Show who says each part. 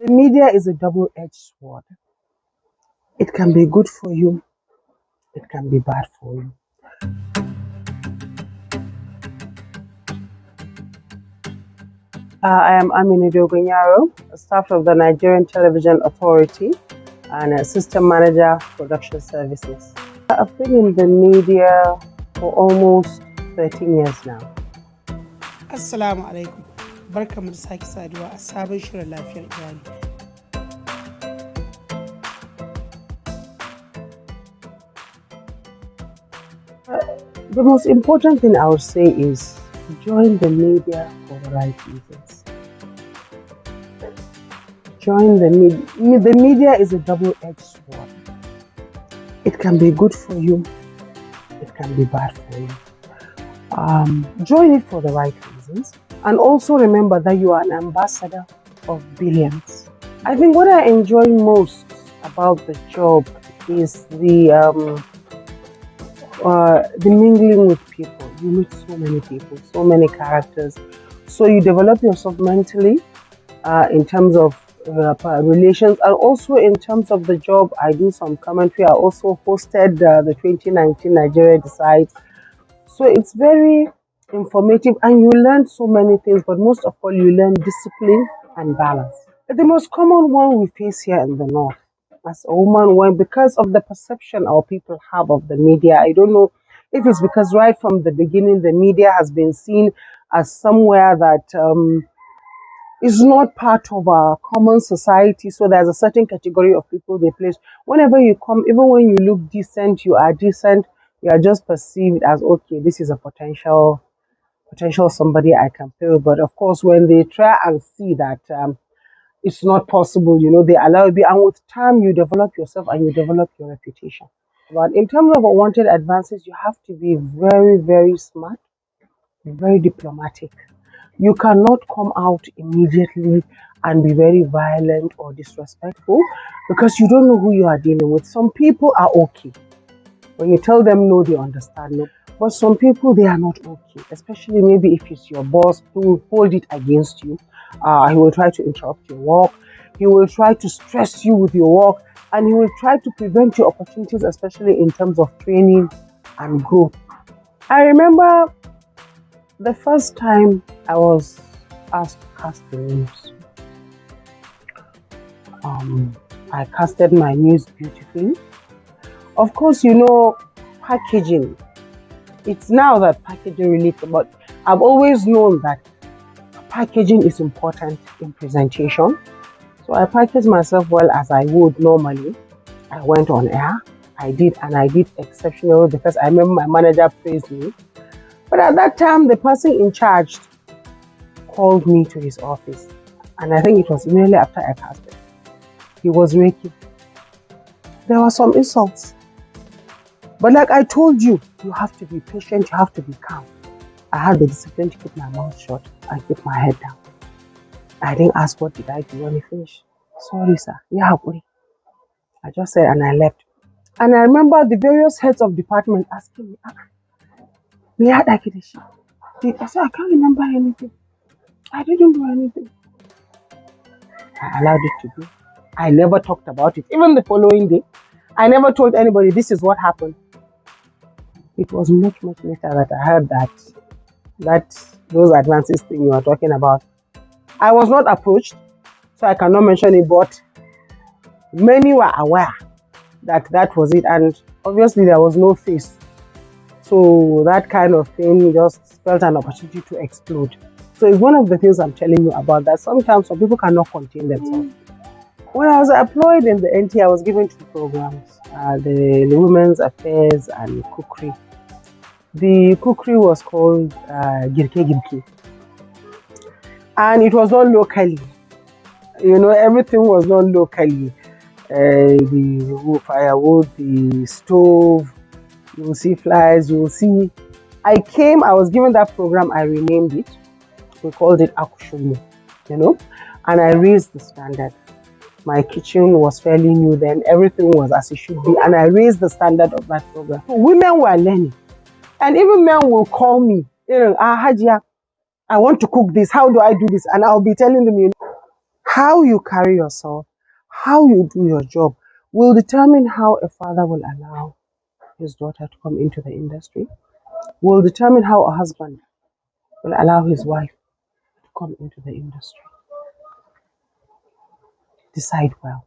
Speaker 1: The media is a double-edged sword. It can be good for you, it can be bad for you. I am Aminu Dogonyaro, staff of the Nigerian Television Authority and a system manager, production services. I've been in the media for almost 13 years now.
Speaker 2: Assalamu alaikum. Barkamu da sake saduwa a sabon shirin lafiyar iyali.
Speaker 1: The most important thing I would say is join the media for the right reasons. Join the media. The media is a double-edged sword. It can be good for you, it can be bad for you. Join it for the right reasons, and also remember that you are an ambassador of billions. I think what I enjoy most about the job is the mingling with people. You meet so many people, so many characters. So you develop yourself mentally in terms of relations, and also in terms of the job. I do some commentary. I also hosted the 2019 Nigeria Decides. So it's very informative and you learn so many things, but most of all, you learn discipline and balance. The most common one we face here in the North as a woman, when because of the perception our people have of the media, I don't know if it's because right from the beginning, the media has been seen as somewhere that is not part of our common society. So there's a certain category of people they place. Whenever you come, even when you look decent, you are decent, you are just perceived as, okay, this is a potential somebody I can play with. But of course, when they try and see that it's not possible, they allow you. And with time, you develop yourself and you develop your reputation. But in terms of unwanted advances, you have to be very, very smart, very diplomatic. You cannot come out immediately and be very violent or disrespectful because you don't know who you are dealing with. Some people are okay. When you tell them no, they understand no. But some people, they are not okay, especially maybe if it's your boss who hold it against you. He will try to interrupt your work. He will try to stress you with your work, and he will try to prevent your opportunities, especially in terms of training and growth. I remember the first time I was asked to cast the news. I casted my news beautifully. Of course, packaging. It's now that packaging really, but I've always known that packaging is important in presentation. So I packaged myself well as I would normally. I went on air. I did exceptional because I remember my manager praised me. But at that time, the person in charge called me to his office. And I think it was immediately after I casted. He was raking. There were some insults. But like I told you, you have to be patient, you have to be calm. I had the discipline to keep my mouth shut and keep my head down. I didn't ask what did I do when he finished. Sorry, sir. Yeah, buddy. I just said and I left. And I remember the various heads of department asking me, we had Akidishi. I said, I can't remember anything. I didn't do anything. I allowed it to be. I never talked about it. Even the following day, I never told anybody this is what happened. It was much, much later that I heard that those advances thing you are talking about. I was not approached, so I cannot mention it, but many were aware that was it. And obviously there was no face. So that kind of thing just felt an opportunity to explode. So it's one of the things I'm telling you about, that sometimes some people cannot contain themselves. When I was employed in the NT, I was given 2 programs, the Women's Affairs and Cookery. The Cookery was called Girke Girke. And it was not locally. Everything was not locally. The firewood, the stove, you will see flies, you will see. I was given that program, I renamed it. We called it Akushumu, and I raised the standard. My kitchen was fairly new then, everything was as it should be, and I raised the standard of that program. So women were learning, and even men will call me, Hajia, I want to cook this, how do I do this? And I'll be telling them, How you carry yourself, how you do your job will determine how a father will allow his daughter to come into the industry, will determine how a husband will allow his wife to come into the industry. Decide well.